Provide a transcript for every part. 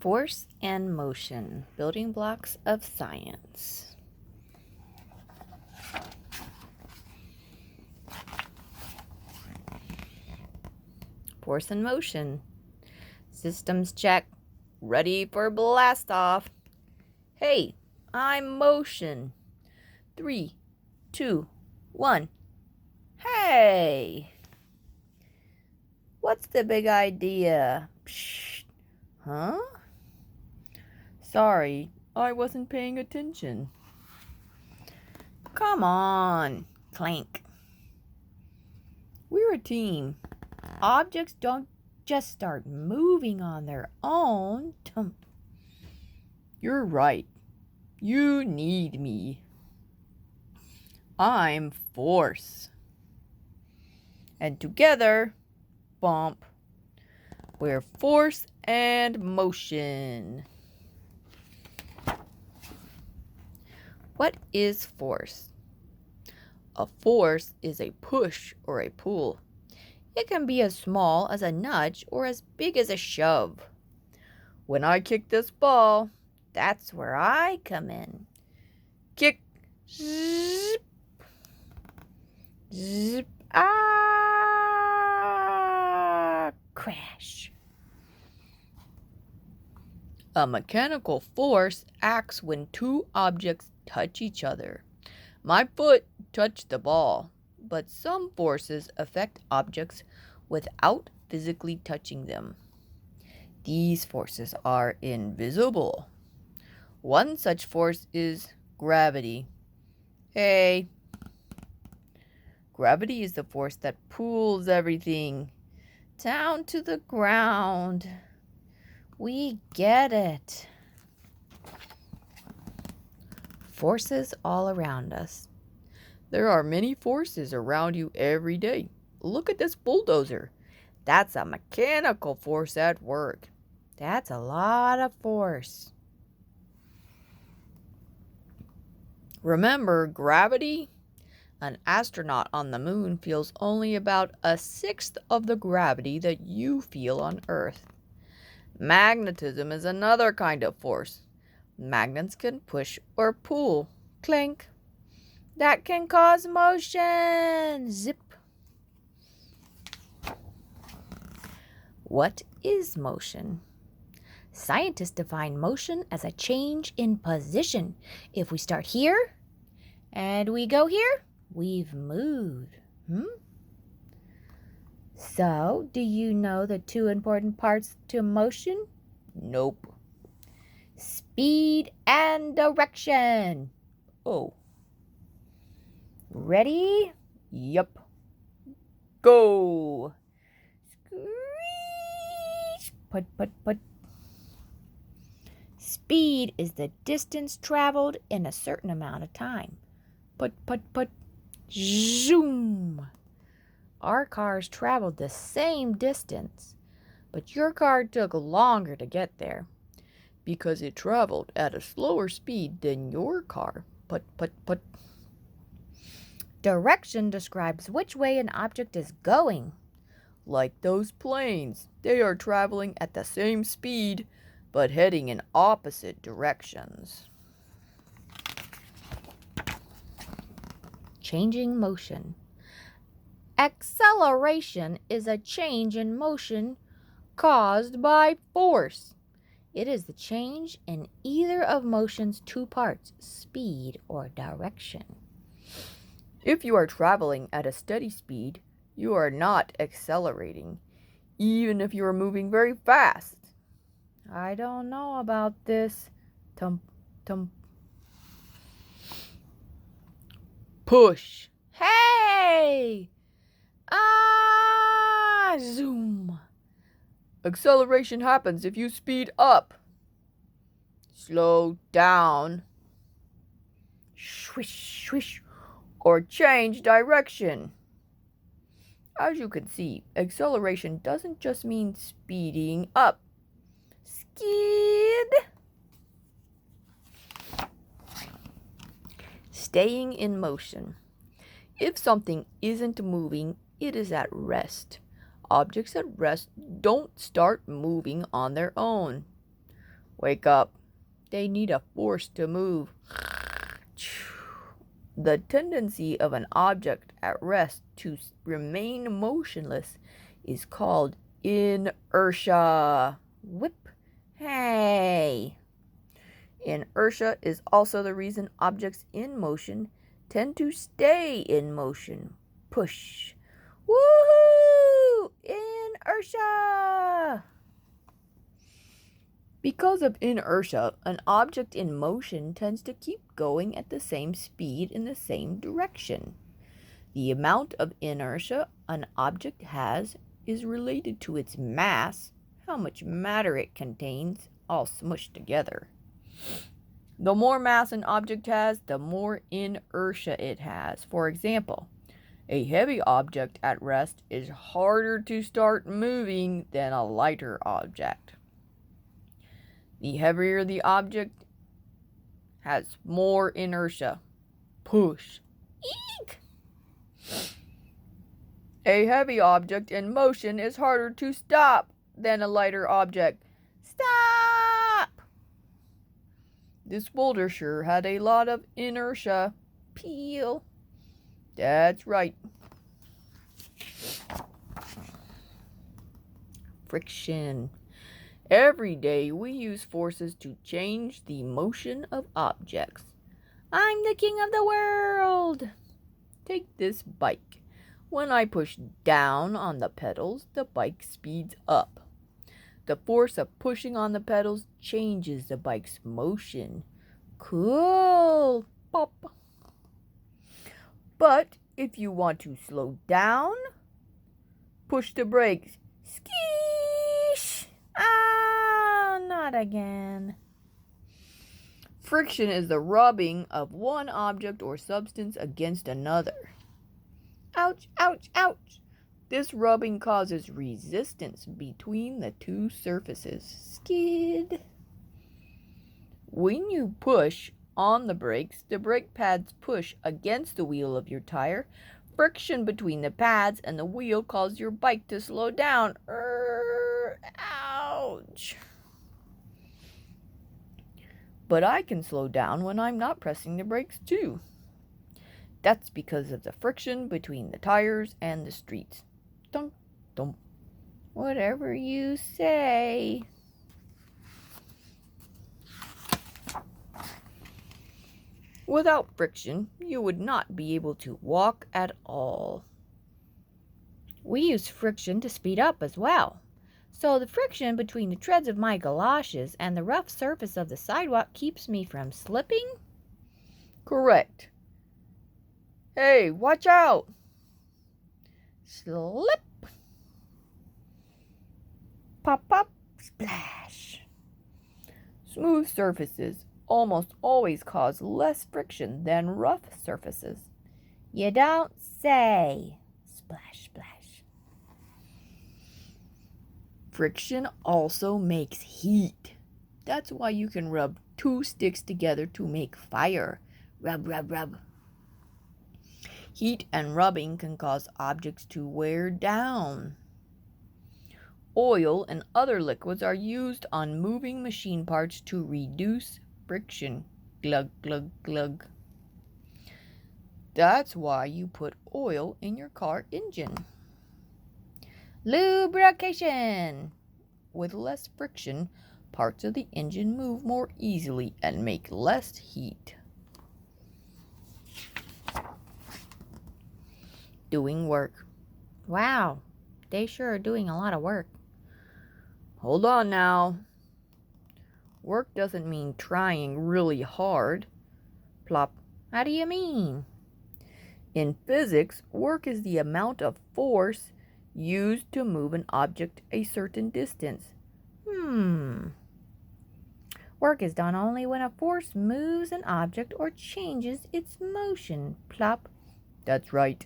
Force and motion, building blocks of science. Force and motion. Systems check. Ready for blast off. Hey, I'm motion. 3, 2, 1. Hey! What's the big idea? Psst. Huh? Sorry, I wasn't paying attention. Come on, clank. We're a team. Objects don't just start moving on their own. You're right. You need me. I'm force. And together, bump, we're force and motion. What is force? A force is a push or a pull. It can be as small as a nudge or as big as a shove. When I kick this ball, that's where I come in. Kick, zip, zip, crash. A mechanical force acts when two objects touch each other. My foot touched the ball, but some forces affect objects without physically touching them. These forces are invisible. One such force is gravity. Hey, gravity is the force that pulls everything down to the ground. We get it. Forces all around us. There are many forces around you every day. Look at this bulldozer. That's a mechanical force at work. That's a lot of force. Remember gravity? An astronaut on the moon feels only about 1/6 of the gravity that you feel on Earth. Magnetism is another kind of force. Magnets can push or pull. Clink. That can cause motion. Zip. What is motion? Scientists define motion as a change in position. If we start here and we go here, we've moved. So, do you know the two important parts to motion? Nope. Speed and direction. Oh. Ready? Yup. Go. Screech. Put. Speed is the distance traveled in a certain amount of time. Put. Zoom. Our cars traveled the same distance, but your car took longer to get there because it traveled at a slower speed than your car. Put. Direction describes which way an object is going. Like those planes, they are traveling at the same speed, but heading in opposite directions. Changing motion. Acceleration is a change in motion caused by force. It is the change in either of motion's two parts, speed or direction. If you are traveling at a steady speed, you are not accelerating, even if you are moving very fast. I don't know about this. Tump. Push. Hey! Zoom. Acceleration happens if you speed up. Slow down. Swish. Or change direction. As you can see, acceleration doesn't just mean speeding up. Skid. Staying in motion. If something isn't moving, it is at rest. Objects at rest don't start moving on their own. Wake up. They need a force to move. The tendency of an object at rest to remain motionless is called inertia. Whip. Hey. Inertia is also the reason objects in motion tend to stay in motion. Push. Woohoo! Inertia! Because of inertia, an object in motion tends to keep going at the same speed in the same direction. The amount of inertia an object has is related to its mass, how much matter it contains, all smushed together. The more mass an object has, the more inertia it has. For example, a heavy object at rest is harder to start moving than a lighter object. The heavier the object has more inertia. Push. Eek! A heavy object in motion is harder to stop than a lighter object. Stop! This boulder sure had a lot of inertia. Peel. That's right. Friction. Every day we use forces to change the motion of objects. I'm the king of the world. Take this bike. When I push down on the pedals, the bike speeds up. The force of pushing on the pedals changes the bike's motion. Cool. Pop. But if you want to slow down, push the brakes. Skeesh! Ah, not again. Friction is the rubbing of one object or substance against another. Ouch, ouch, ouch. This rubbing causes resistance between the two surfaces. Skid. When you push on the brakes, the brake pads push against the wheel of your tire. Friction between the pads and the wheel causes your bike to slow down. Ouch. But I can slow down when I'm not pressing the brakes too. That's because of the friction between the tires and the streets. Dunk, dunk. Whatever you say. Without friction, you would not be able to walk at all. We use friction to speed up as well. So the friction between the treads of my galoshes and the rough surface of the sidewalk keeps me from slipping? Correct. Hey, watch out! Slip! Pop, pop, splash. Smooth surfaces almost always cause less friction than rough surfaces. You don't say. Splash, splash. Friction also makes heat. That's why you can rub two sticks together to make fire. Rub, rub, rub. Heat and rubbing can cause objects to wear down. Oil and other liquids are used on moving machine parts to reduce friction. Glug, glug, glug. That's why you put oil in your car engine. Lubrication. With less friction, parts of the engine move more easily and make less heat. Doing work. Wow, they sure are doing a lot of work. Hold on now. Work doesn't mean trying really hard. Plop. How do you mean? In physics, work is the amount of force used to move an object a certain distance. Work is done only when a force moves an object or changes its motion. Plop. That's right.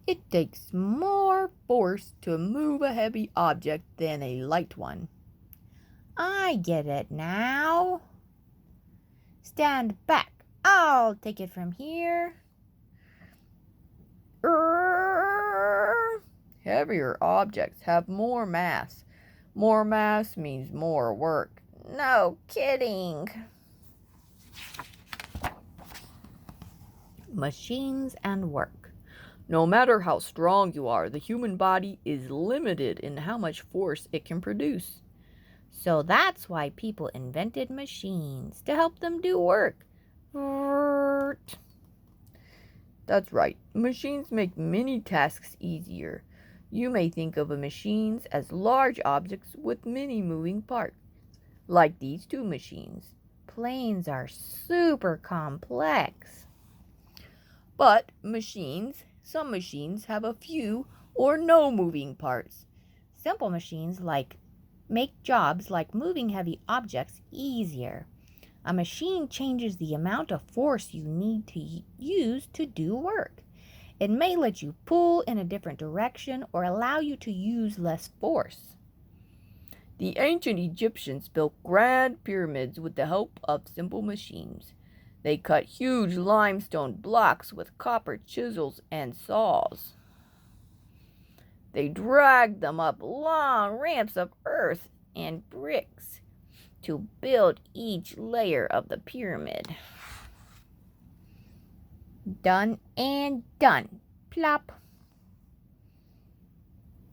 It takes more force to move a heavy object than a light one. I get it now. Stand back. I'll take it from here. Heavier objects have more mass, More mass means more work. No kidding. Machines and work. No matter how strong you are, the human body is limited in how much force it can produce. So that's why people invented machines to help them do work. That's right. Machines make many tasks easier. You may think of machines as large objects with many moving parts, like these two machines. Planes are super complex. But some machines have a few or no moving parts. Simple machines make jobs like moving heavy objects easier. A machine changes the amount of force you need to use to do work. It may let you pull in a different direction or allow you to use less force. The ancient Egyptians built grand pyramids with the help of simple machines. They cut huge limestone blocks with copper chisels and saws. They dragged them up long ramps of earth and bricks to build each layer of the pyramid. Done and done. Plop.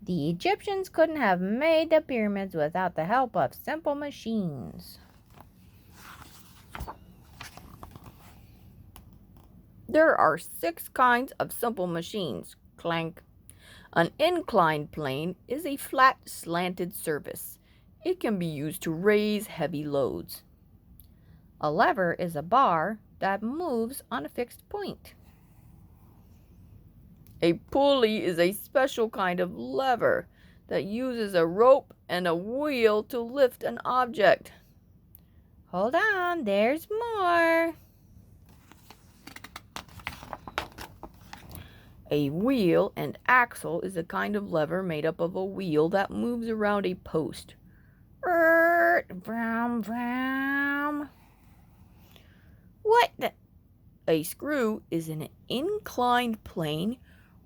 The Egyptians couldn't have made the pyramids without the help of simple machines. There are 6 kinds of simple machines. Clank. An inclined plane is a flat, slanted surface. It can be used to raise heavy loads. A lever is a bar that moves on a fixed point. A pulley is a special kind of lever that uses a rope and a wheel to lift an object. Hold on, there's more. A wheel and axle is a kind of lever made up of a wheel that moves around a post. Vroom, vroom. What the? A screw is an inclined plane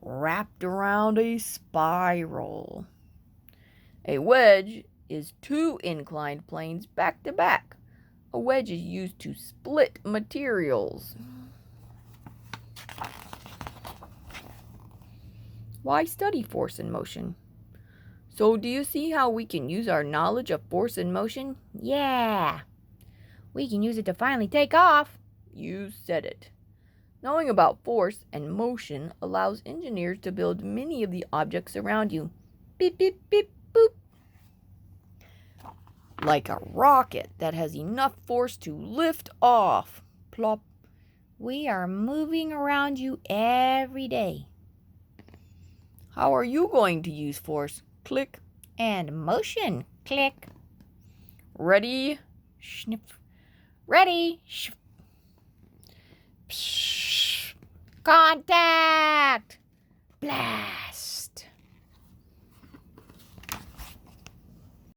wrapped around a spiral. A wedge is 2 inclined planes back to back. A wedge is used to split materials. Why study force and motion? So do you see how we can use our knowledge of force and motion? Yeah! We can use it to finally take off. You said it. Knowing about force and motion allows engineers to build many of the objects around you. Beep, beep, beep, boop. Like a rocket that has enough force to lift off. Plop. We are moving around you every day. How are you going to use force? Click. And motion. Click. Ready? Sniff. Ready? Sh. Psh. Contact. Blah.